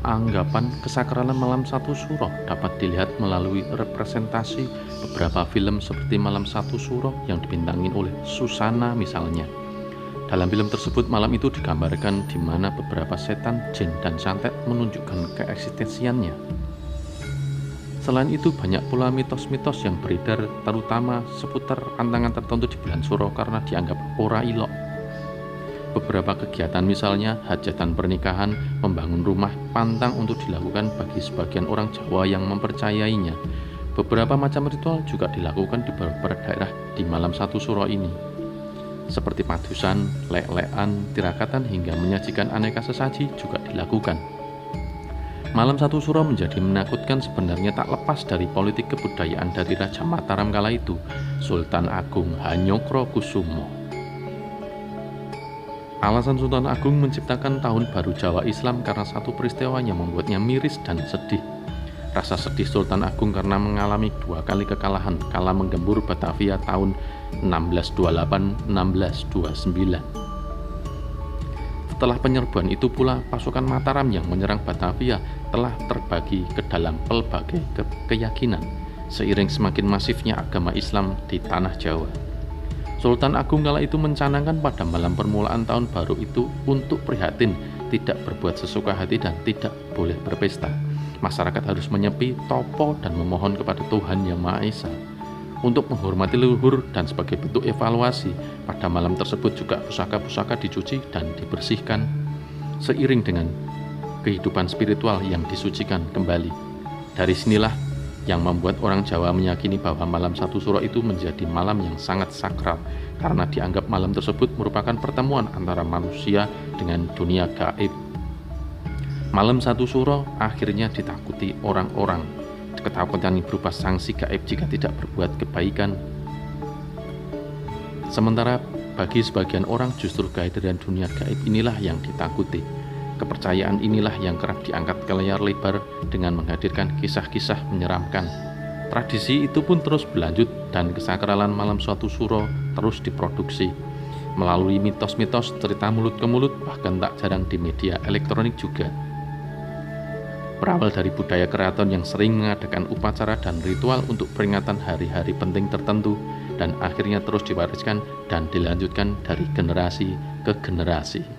Anggapan kesakralan malam satu suro dapat dilihat melalui representasi beberapa film seperti Malam Satu Suro yang dibintangi oleh Susana misalnya. Dalam film tersebut, malam itu digambarkan di mana beberapa setan, jin, dan santet menunjukkan keeksistensiannya. Selain itu, banyak pula mitos-mitos yang beredar terutama seputar pantangan tertentu di bulan Suro karena dianggap ora ilok. Beberapa kegiatan misalnya hajatan pernikahan, membangun rumah pantang untuk dilakukan bagi sebagian orang Jawa yang mempercayainya. Beberapa macam ritual juga dilakukan di beberapa daerah di malam satu suro ini, seperti padusan, lek-lekan, tirakatan hingga menyajikan aneka sesaji juga dilakukan. Malam satu suro menjadi menakutkan sebenarnya tak lepas dari politik kebudayaan dari Raja Mataram kala itu, Sultan Agung Hanyokrokusumo. Alasan Sultan Agung menciptakan Tahun Baru Jawa Islam karena satu peristiwa yang membuatnya miris dan sedih. Rasa sedih Sultan Agung karena mengalami 2 kali kekalahan kala menggembur Batavia tahun 1628-1629. Setelah penyerbuan itu pula, pasukan Mataram yang menyerang Batavia telah terbagi ke dalam pelbagai keyakinan, seiring semakin masifnya agama Islam di tanah Jawa. Sultan Agung kala itu mencanangkan pada malam permulaan tahun baru itu untuk prihatin, tidak berbuat sesuka hati dan tidak boleh berpesta. Masyarakat harus menyepi, topo, dan memohon kepada Tuhan Yang Maha Esa. Untuk menghormati leluhur dan sebagai bentuk evaluasi, pada malam tersebut juga pusaka-pusaka dicuci dan dibersihkan, seiring dengan kehidupan spiritual yang disucikan kembali. Dari sinilah yang membuat orang Jawa meyakini bahwa malam satu suro itu menjadi malam yang sangat sakral, karena dianggap malam tersebut merupakan pertemuan antara manusia dengan dunia gaib. Malam satu suro akhirnya ditakuti orang-orang. Ketakutan ini berupa sanksi gaib jika tidak berbuat kebaikan. Sementara bagi sebagian orang justru kehadiran dunia gaib inilah yang ditakuti. Kepercayaan inilah yang kerap diangkat ke layar lebar dengan menghadirkan kisah-kisah menyeramkan. Tradisi itu pun terus berlanjut dan kesakralan malam suatu suro terus diproduksi melalui mitos-mitos, cerita mulut ke mulut, bahkan tak jarang di media elektronik juga. Berawal dari budaya keraton yang sering mengadakan upacara dan ritual untuk peringatan hari-hari penting tertentu, dan akhirnya terus diwariskan dan dilanjutkan dari generasi ke generasi.